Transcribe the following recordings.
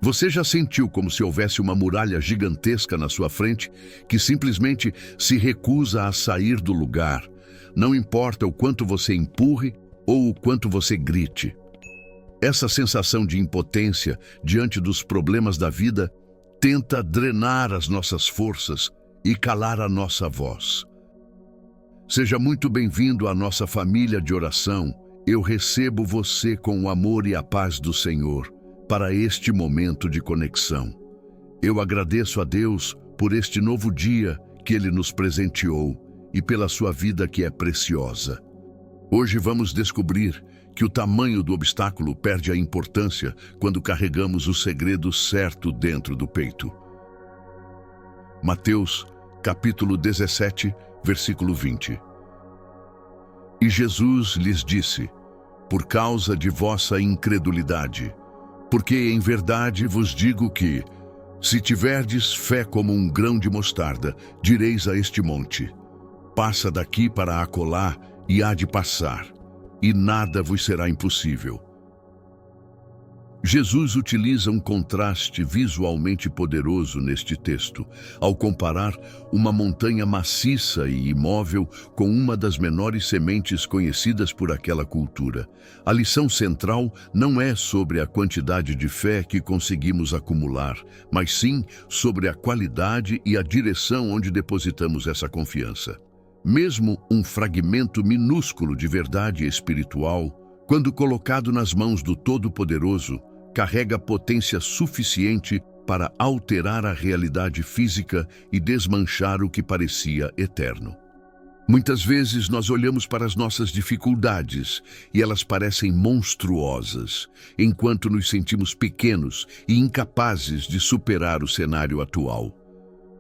Você já sentiu como se houvesse uma muralha gigantesca na sua frente que simplesmente se recusa a sair do lugar? Não importa o quanto você empurre ou o quanto você grite. Essa sensação de impotência diante dos problemas da vida tenta drenar as nossas forças e calar a nossa voz. Seja muito bem-vindo à nossa família de oração. Eu recebo você com o amor e a paz do Senhor para este momento de conexão. Eu agradeço a Deus por este novo dia que Ele nos presenteou e pela sua vida que é preciosa. Hoje vamos descobrir que o tamanho do obstáculo perde a importância quando carregamos o segredo certo dentro do peito. Mateus, capítulo 17, versículo 20. E Jesus lhes disse: por causa de vossa incredulidade, porque em verdade vos digo que, se tiverdes fé como um grão de mostarda, direis a este monte: passa daqui para acolá, e há de passar, e nada vos será impossível. Jesus utiliza um contraste visualmente poderoso neste texto, ao comparar uma montanha maciça e imóvel com uma das menores sementes conhecidas por aquela cultura. A lição central não é sobre a quantidade de fé que conseguimos acumular, mas sim sobre a qualidade e a direção onde depositamos essa confiança. Mesmo um fragmento minúsculo de verdade espiritual, quando colocado nas mãos do Todo-Poderoso, carrega potência suficiente para alterar a realidade física e desmanchar o que parecia eterno. Muitas vezes nós olhamos para as nossas dificuldades e elas parecem monstruosas, enquanto nos sentimos pequenos e incapazes de superar o cenário atual.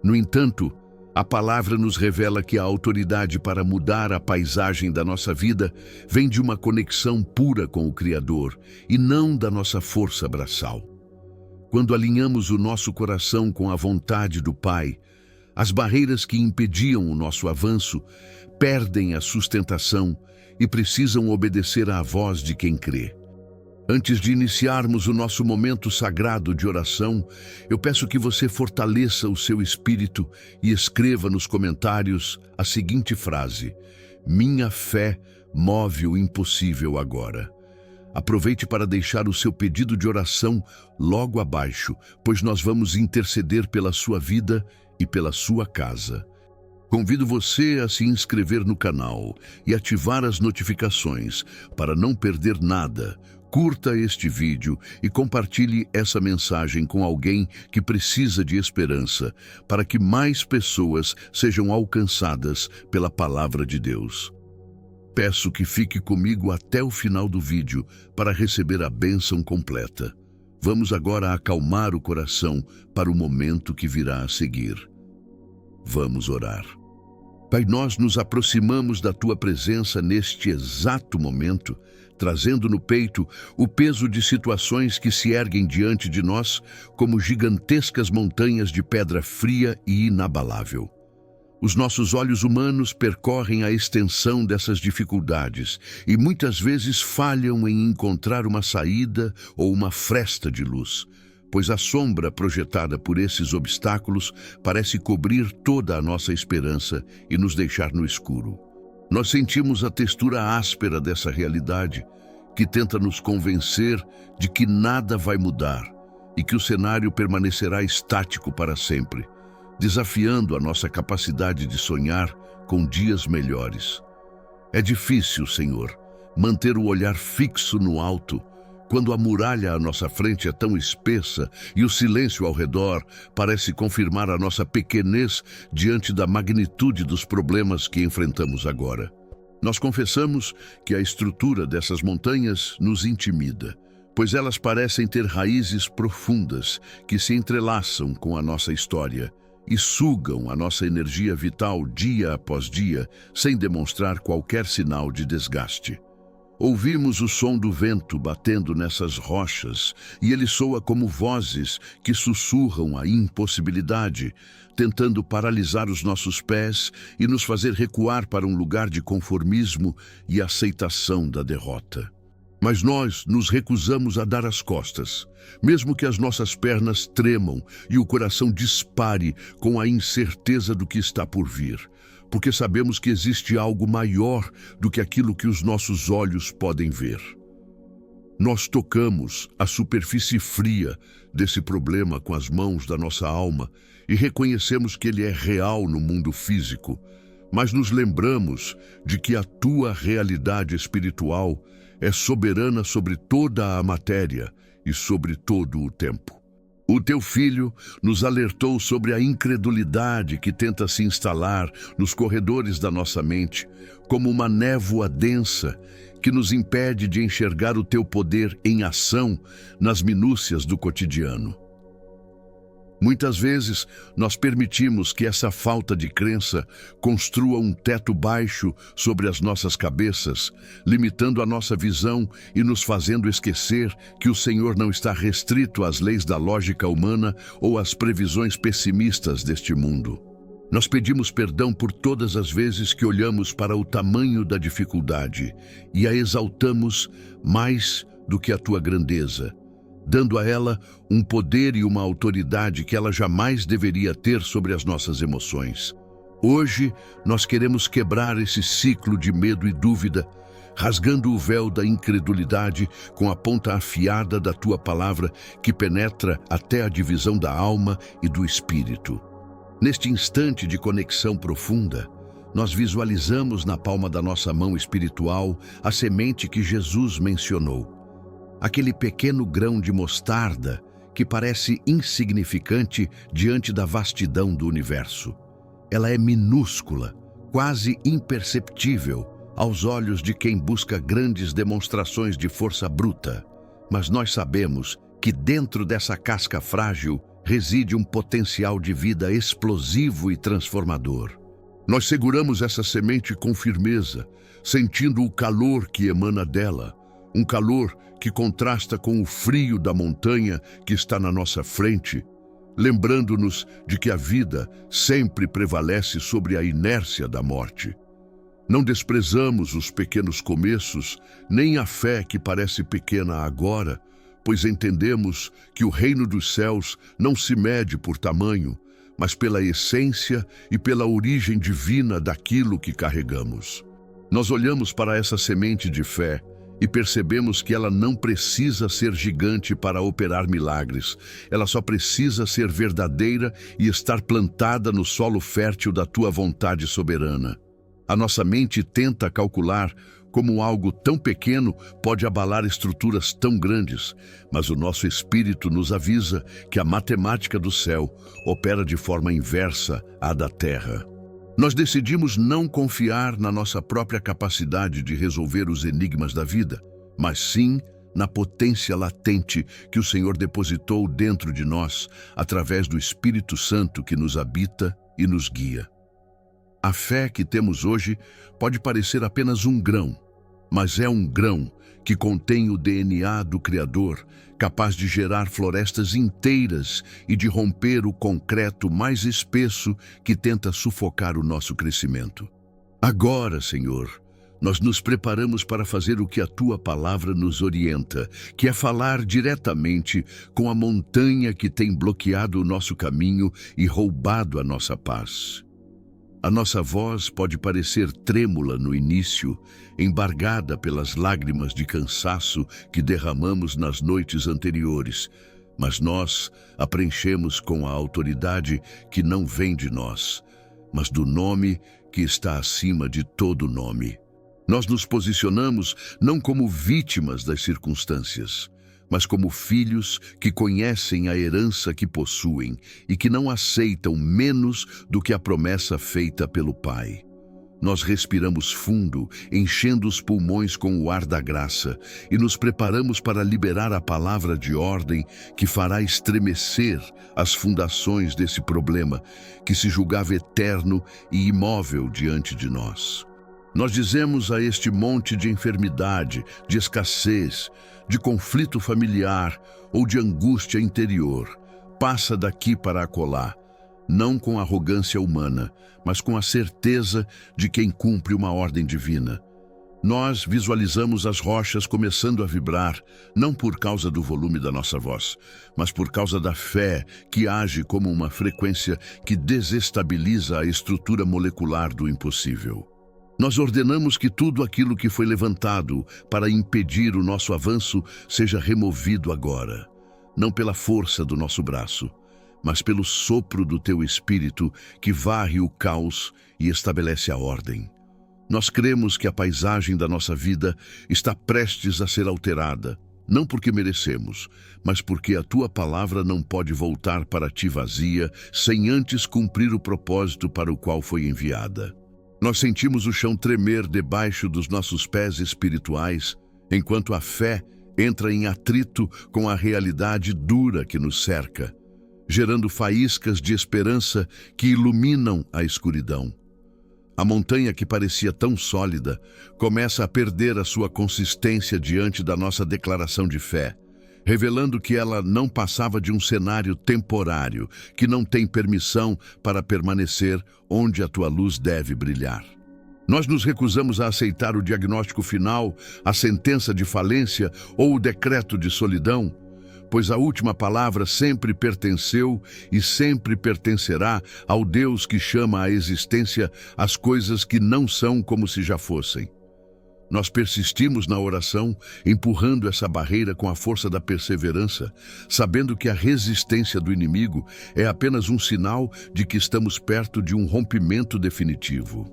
No entanto, a palavra nos revela que a autoridade para mudar a paisagem da nossa vida vem de uma conexão pura com o Criador e não da nossa força braçal. Quando alinhamos o nosso coração com a vontade do Pai, as barreiras que impediam o nosso avanço perdem a sustentação e precisam obedecer à voz de quem crê. Antes de iniciarmos o nosso momento sagrado de oração, eu peço que você fortaleça o seu espírito e escreva nos comentários a seguinte frase: minha fé move o impossível agora. Aproveite para deixar o seu pedido de oração logo abaixo, pois nós vamos interceder pela sua vida e pela sua casa. Convido você a se inscrever no canal e ativar as notificações para não perder nada. Curta este vídeo e compartilhe essa mensagem com alguém que precisa de esperança, para que mais pessoas sejam alcançadas pela palavra de Deus. Peço que fique comigo até o final do vídeo para receber a bênção completa. Vamos agora acalmar o coração para o momento que virá a seguir. Vamos orar. Pai, nós nos aproximamos da Tua presença neste exato momento, trazendo no peito o peso de situações que se erguem diante de nós como gigantescas montanhas de pedra fria e inabalável. Os nossos olhos humanos percorrem a extensão dessas dificuldades e muitas vezes falham em encontrar uma saída ou uma fresta de luz, pois a sombra projetada por esses obstáculos parece cobrir toda a nossa esperança e nos deixar no escuro. Nós sentimos a textura áspera dessa realidade, que tenta nos convencer de que nada vai mudar e que o cenário permanecerá estático para sempre, desafiando a nossa capacidade de sonhar com dias melhores. É difícil, Senhor, manter o olhar fixo no alto, quando a muralha à nossa frente é tão espessa e o silêncio ao redor parece confirmar a nossa pequenez diante da magnitude dos problemas que enfrentamos agora. Nós confessamos que a estrutura dessas montanhas nos intimida, pois elas parecem ter raízes profundas que se entrelaçam com a nossa história e sugam a nossa energia vital dia após dia, sem demonstrar qualquer sinal de desgaste. Ouvimos o som do vento batendo nessas rochas e ele soa como vozes que sussurram a impossibilidade, tentando paralisar os nossos pés e nos fazer recuar para um lugar de conformismo e aceitação da derrota. Mas nós nos recusamos a dar as costas, mesmo que as nossas pernas tremam e o coração dispare com a incerteza do que está por vir, porque sabemos que existe algo maior do que aquilo que os nossos olhos podem ver. Nós tocamos a superfície fria desse problema com as mãos da nossa alma e reconhecemos que ele é real no mundo físico, mas nos lembramos de que a tua realidade espiritual é soberana sobre toda a matéria e sobre todo o tempo. O teu filho nos alertou sobre a incredulidade que tenta se instalar nos corredores da nossa mente, como uma névoa densa que nos impede de enxergar o teu poder em ação nas minúcias do cotidiano. Muitas vezes, nós permitimos que essa falta de crença construa um teto baixo sobre as nossas cabeças, limitando a nossa visão e nos fazendo esquecer que o Senhor não está restrito às leis da lógica humana ou às previsões pessimistas deste mundo. Nós pedimos perdão por todas as vezes que olhamos para o tamanho da dificuldade e a exaltamos mais do que a tua grandeza, dando a ela um poder e uma autoridade que ela jamais deveria ter sobre as nossas emoções. Hoje, nós queremos quebrar esse ciclo de medo e dúvida, rasgando o véu da incredulidade com a ponta afiada da tua palavra que penetra até a divisão da alma e do espírito. Neste instante de conexão profunda, nós visualizamos na palma da nossa mão espiritual a semente que Jesus mencionou. Aquele pequeno grão de mostarda que parece insignificante diante da vastidão do universo. Ela é minúscula, quase imperceptível aos olhos de quem busca grandes demonstrações de força bruta. Mas nós sabemos que dentro dessa casca frágil reside um potencial de vida explosivo e transformador. Nós seguramos essa semente com firmeza, sentindo o calor que emana dela, um calor que contrasta com o frio da montanha que está na nossa frente, lembrando-nos de que a vida sempre prevalece sobre a inércia da morte. Não desprezamos os pequenos começos, nem a fé que parece pequena agora, pois entendemos que o reino dos céus não se mede por tamanho, mas pela essência e pela origem divina daquilo que carregamos. Nós olhamos para essa semente de fé e percebemos que ela não precisa ser gigante para operar milagres. Ela só precisa ser verdadeira e estar plantada no solo fértil da tua vontade soberana. A nossa mente tenta calcular como algo tão pequeno pode abalar estruturas tão grandes, mas o nosso espírito nos avisa que a matemática do céu opera de forma inversa à da terra. Nós decidimos não confiar na nossa própria capacidade de resolver os enigmas da vida, mas sim na potência latente que o Senhor depositou dentro de nós através do Espírito Santo que nos habita e nos guia. A fé que temos hoje pode parecer apenas um grão, mas é um grão que contém o DNA do Criador, capaz de gerar florestas inteiras e de romper o concreto mais espesso que tenta sufocar o nosso crescimento. Agora, Senhor, nós nos preparamos para fazer o que a Tua palavra nos orienta, que é falar diretamente com a montanha que tem bloqueado o nosso caminho e roubado a nossa paz. A nossa voz pode parecer trêmula no início, embargada pelas lágrimas de cansaço que derramamos nas noites anteriores, mas nós a preenchemos com a autoridade que não vem de nós, mas do nome que está acima de todo nome. Nós nos posicionamos não como vítimas das circunstâncias, mas como filhos que conhecem a herança que possuem e que não aceitam menos do que a promessa feita pelo Pai. Nós respiramos fundo, enchendo os pulmões com o ar da graça e nos preparamos para liberar a palavra de ordem que fará estremecer as fundações desse problema que se julgava eterno e imóvel diante de nós. Nós dizemos a este monte de enfermidade, de escassez, de conflito familiar ou de angústia interior, passa daqui para acolá, não com arrogância humana, mas com a certeza de quem cumpre uma ordem divina. Nós visualizamos as rochas começando a vibrar, não por causa do volume da nossa voz, mas por causa da fé que age como uma frequência que desestabiliza a estrutura molecular do impossível. Nós ordenamos que tudo aquilo que foi levantado para impedir o nosso avanço seja removido agora, não pela força do nosso braço, mas pelo sopro do teu espírito que varre o caos e estabelece a ordem. Nós cremos que a paisagem da nossa vida está prestes a ser alterada, não porque merecemos, mas porque a tua palavra não pode voltar para ti vazia sem antes cumprir o propósito para o qual foi enviada. Nós sentimos o chão tremer debaixo dos nossos pés espirituais, enquanto a fé entra em atrito com a realidade dura que nos cerca, gerando faíscas de esperança que iluminam a escuridão. A montanha que parecia tão sólida começa a perder a sua consistência diante da nossa declaração de fé, revelando que ela não passava de um cenário temporário, que não tem permissão para permanecer onde a tua luz deve brilhar. Nós nos recusamos a aceitar o diagnóstico final, a sentença de falência ou o decreto de solidão, pois a última palavra sempre pertenceu e sempre pertencerá ao Deus que chama à existência as coisas que não são como se já fossem. Nós persistimos na oração, empurrando essa barreira com a força da perseverança, sabendo que a resistência do inimigo é apenas um sinal de que estamos perto de um rompimento definitivo.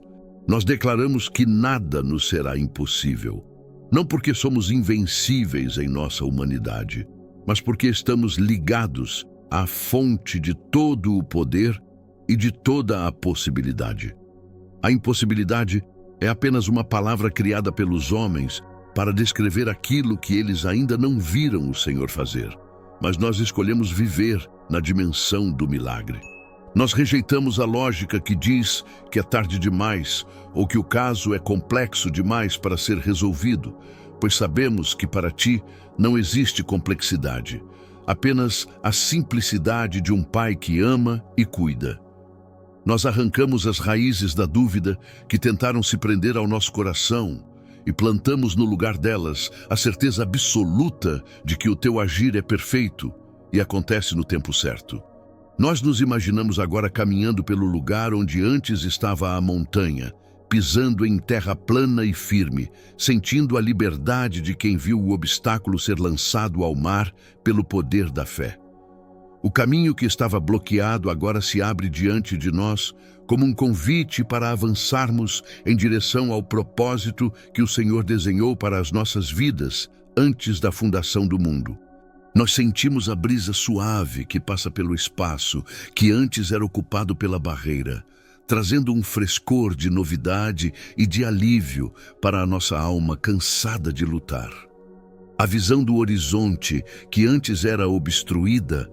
Nós declaramos que nada nos será impossível, não porque somos invencíveis em nossa humanidade, mas porque estamos ligados à fonte de todo o poder e de toda a possibilidade. A impossibilidade é apenas uma palavra criada pelos homens para descrever aquilo que eles ainda não viram o Senhor fazer. Mas nós escolhemos viver na dimensão do milagre. Nós rejeitamos a lógica que diz que é tarde demais ou que o caso é complexo demais para ser resolvido, pois sabemos que para ti não existe complexidade, apenas a simplicidade de um pai que ama e cuida. Nós arrancamos as raízes da dúvida que tentaram se prender ao nosso coração e plantamos no lugar delas a certeza absoluta de que o teu agir é perfeito e acontece no tempo certo. Nós nos imaginamos agora caminhando pelo lugar onde antes estava a montanha, pisando em terra plana e firme, sentindo a liberdade de quem viu o obstáculo ser lançado ao mar pelo poder da fé. O caminho que estava bloqueado agora se abre diante de nós como um convite para avançarmos em direção ao propósito que o Senhor desenhou para as nossas vidas antes da fundação do mundo. Nós sentimos a brisa suave que passa pelo espaço que antes era ocupado pela barreira, trazendo um frescor de novidade e de alívio para a nossa alma cansada de lutar. A visão do horizonte, que antes era obstruída,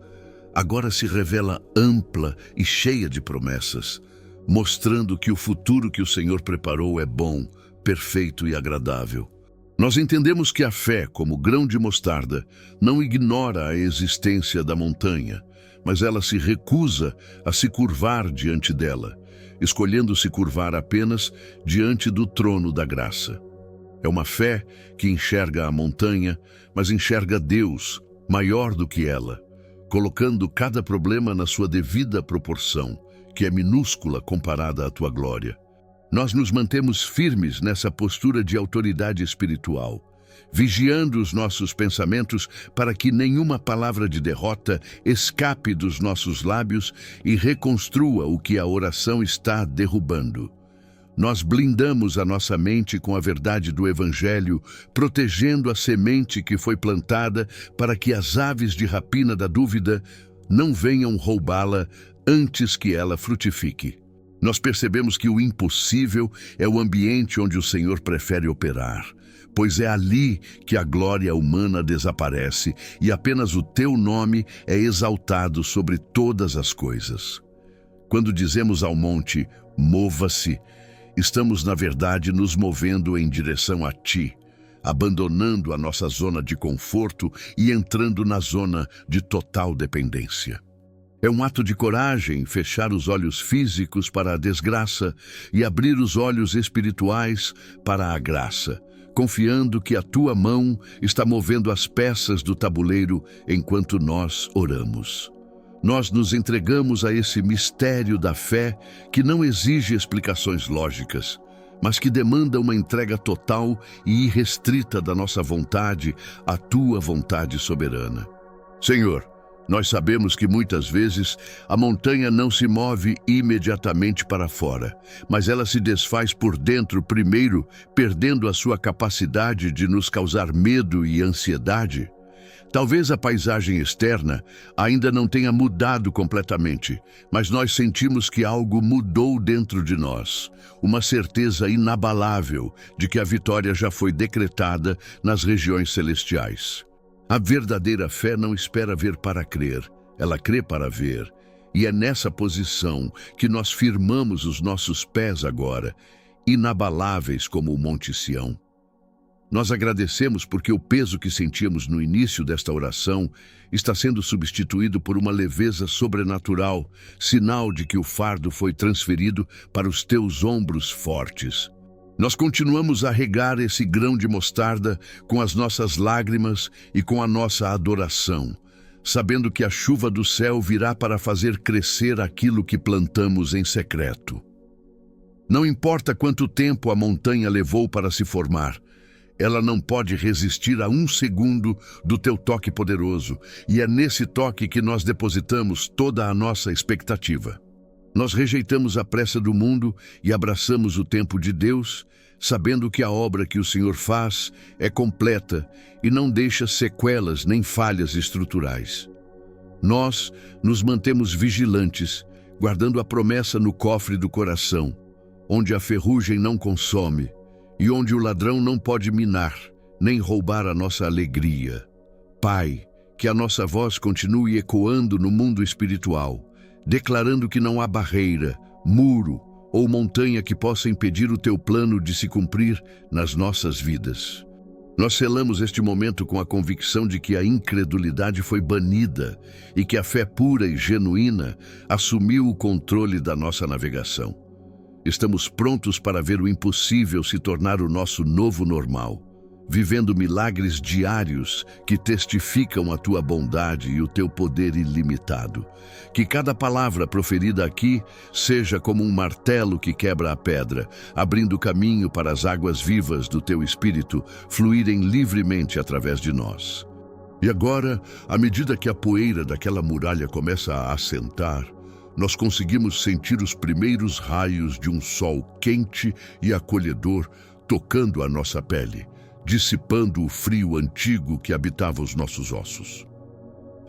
agora se revela ampla e cheia de promessas, mostrando que o futuro que o Senhor preparou é bom, perfeito e agradável. Nós entendemos que a fé, como grão de mostarda, não ignora a existência da montanha, mas ela se recusa a se curvar diante dela, escolhendo se curvar apenas diante do trono da graça. É uma fé que enxerga a montanha, mas enxerga Deus, maior do que ela, colocando cada problema na sua devida proporção, que é minúscula comparada à tua glória. Nós nos mantemos firmes nessa postura de autoridade espiritual, vigiando os nossos pensamentos para que nenhuma palavra de derrota escape dos nossos lábios e reconstrua o que a oração está derrubando. Nós blindamos a nossa mente com a verdade do Evangelho, protegendo a semente que foi plantada para que as aves de rapina da dúvida não venham roubá-la antes que ela frutifique. Nós percebemos que o impossível é o ambiente onde o Senhor prefere operar, pois é ali que a glória humana desaparece e apenas o teu nome é exaltado sobre todas as coisas. Quando dizemos ao monte, mova-se, estamos, na verdade, nos movendo em direção a ti, abandonando a nossa zona de conforto e entrando na zona de total dependência. É um ato de coragem fechar os olhos físicos para a desgraça e abrir os olhos espirituais para a graça, confiando que a tua mão está movendo as peças do tabuleiro enquanto nós oramos. Nós nos entregamos a esse mistério da fé que não exige explicações lógicas, mas que demanda uma entrega total e irrestrita da nossa vontade à tua vontade soberana. Senhor, nós sabemos que muitas vezes a montanha não se move imediatamente para fora, mas ela se desfaz por dentro primeiro, perdendo a sua capacidade de nos causar medo e ansiedade. Talvez a paisagem externa ainda não tenha mudado completamente, mas nós sentimos que algo mudou dentro de nós, uma certeza inabalável de que a vitória já foi decretada nas regiões celestiais. A verdadeira fé não espera ver para crer, ela crê para ver. E é nessa posição que nós firmamos os nossos pés agora, inabaláveis como o Monte Sião. Nós agradecemos porque o peso que sentíamos no início desta oração está sendo substituído por uma leveza sobrenatural, sinal de que o fardo foi transferido para os teus ombros fortes. Nós continuamos a regar esse grão de mostarda com as nossas lágrimas e com a nossa adoração, sabendo que a chuva do céu virá para fazer crescer aquilo que plantamos em secreto. Não importa quanto tempo a montanha levou para se formar, ela não pode resistir a um segundo do teu toque poderoso, e é nesse toque que nós depositamos toda a nossa expectativa. Nós rejeitamos a pressa do mundo e abraçamos o tempo de Deus, sabendo que a obra que o Senhor faz é completa e não deixa sequelas nem falhas estruturais. Nós nos mantemos vigilantes, guardando a promessa no cofre do coração, onde a ferrugem não consome, e onde o ladrão não pode minar, nem roubar a nossa alegria. Pai, que a nossa voz continue ecoando no mundo espiritual, declarando que não há barreira, muro ou montanha que possa impedir o teu plano de se cumprir nas nossas vidas. Nós selamos este momento com a convicção de que a incredulidade foi banida e que a fé pura e genuína assumiu o controle da nossa navegação. Estamos prontos para ver o impossível se tornar o nosso novo normal, vivendo milagres diários que testificam a tua bondade e o teu poder ilimitado. Que cada palavra proferida aqui seja como um martelo que quebra a pedra, abrindo caminho para as águas vivas do teu Espírito fluírem livremente através de nós. E agora, à medida que a poeira daquela muralha começa a assentar, nós conseguimos sentir os primeiros raios de um sol quente e acolhedor tocando a nossa pele, dissipando o frio antigo que habitava os nossos ossos.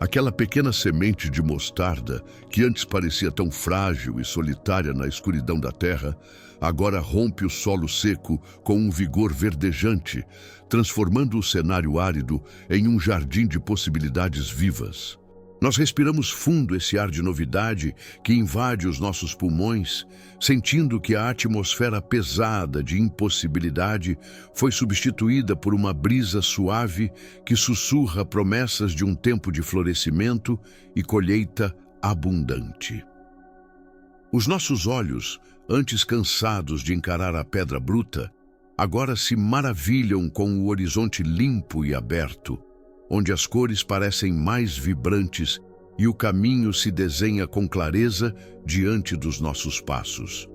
Aquela pequena semente de mostarda, que antes parecia tão frágil e solitária na escuridão da terra, agora rompe o solo seco com um vigor verdejante, transformando o cenário árido em um jardim de possibilidades vivas. Nós respiramos fundo esse ar de novidade que invade os nossos pulmões, sentindo que a atmosfera pesada de impossibilidade foi substituída por uma brisa suave que sussurra promessas de um tempo de florescimento e colheita abundante. Os nossos olhos, antes cansados de encarar a pedra bruta, agora se maravilham com o horizonte limpo e aberto, onde as cores parecem mais vibrantes e o caminho se desenha com clareza diante dos nossos passos.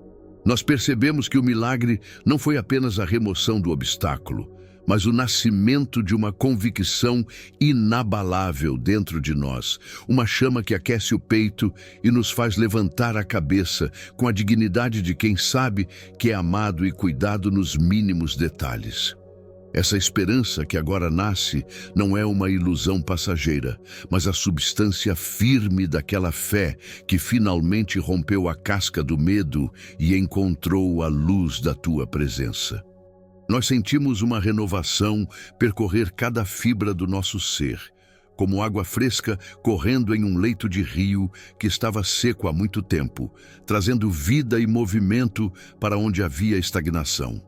Nós percebemos que o milagre não foi apenas a remoção do obstáculo, mas o nascimento de uma convicção inabalável dentro de nós, uma chama que aquece o peito e nos faz levantar a cabeça com a dignidade de quem sabe que é amado e cuidado nos mínimos detalhes. Essa esperança que agora nasce não é uma ilusão passageira, mas a substância firme daquela fé que finalmente rompeu a casca do medo e encontrou a luz da tua presença. Nós sentimos uma renovação percorrer cada fibra do nosso ser, como água fresca correndo em um leito de rio que estava seco há muito tempo, trazendo vida e movimento para onde havia estagnação.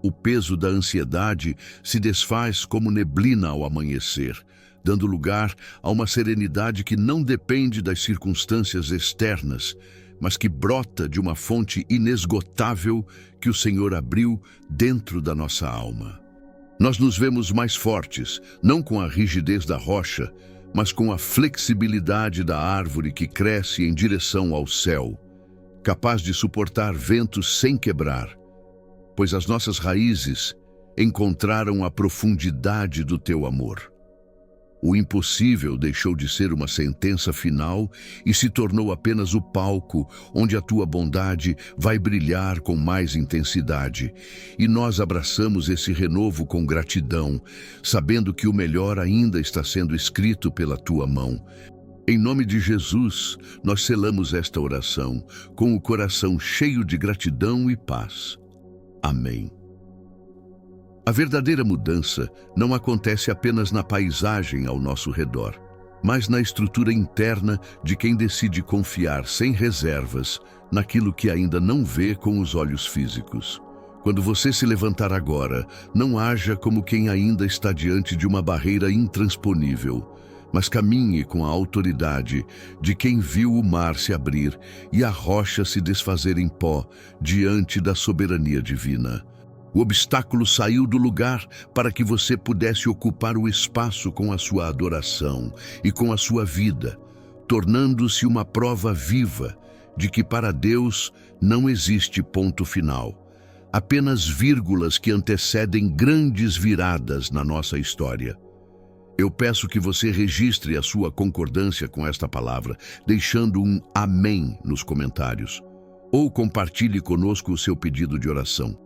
O peso da ansiedade se desfaz como neblina ao amanhecer, dando lugar a uma serenidade que não depende das circunstâncias externas, mas que brota de uma fonte inesgotável que o Senhor abriu dentro da nossa alma. Nós nos vemos mais fortes, não com a rigidez da rocha, mas com a flexibilidade da árvore que cresce em direção ao céu, capaz de suportar ventos sem quebrar, pois as nossas raízes encontraram a profundidade do teu amor. O impossível deixou de ser uma sentença final e se tornou apenas o palco onde a tua bondade vai brilhar com mais intensidade. E nós abraçamos esse renovo com gratidão, sabendo que o melhor ainda está sendo escrito pela tua mão. Em nome de Jesus, nós selamos esta oração com o coração cheio de gratidão e paz. Amém. A verdadeira mudança não acontece apenas na paisagem ao nosso redor, mas na estrutura interna de quem decide confiar sem reservas naquilo que ainda não vê com os olhos físicos. Quando você se levantar agora, não haja como quem ainda está diante de uma barreira intransponível, mas caminhe com a autoridade de quem viu o mar se abrir e a rocha se desfazer em pó diante da soberania divina. O obstáculo saiu do lugar para que você pudesse ocupar o espaço com a sua adoração e com a sua vida, tornando-se uma prova viva de que para Deus não existe ponto final, apenas vírgulas que antecedem grandes viradas na nossa história. Eu peço que você registre a sua concordância com esta palavra, deixando um amém nos comentários, ou compartilhe conosco o seu pedido de oração,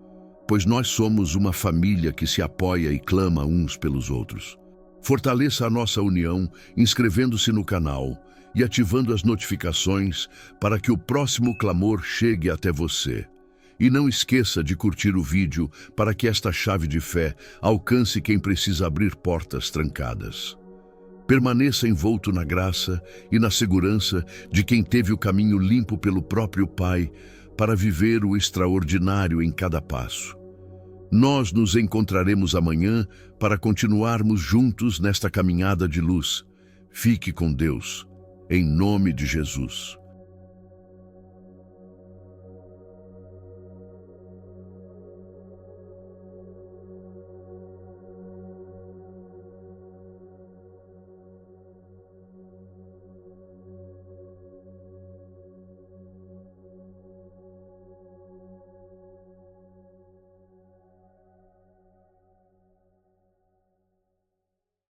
pois nós somos uma família que se apoia e clama uns pelos outros. Fortaleça a nossa união inscrevendo-se no canal e ativando as notificações para que o próximo clamor chegue até você. E não esqueça de curtir o vídeo para que esta chave de fé alcance quem precisa abrir portas trancadas. Permaneça envolto na graça e na segurança de quem teve o caminho limpo pelo próprio Pai para viver o extraordinário em cada passo. Nós nos encontraremos amanhã para continuarmos juntos nesta caminhada de luz. Fique com Deus, em nome de Jesus.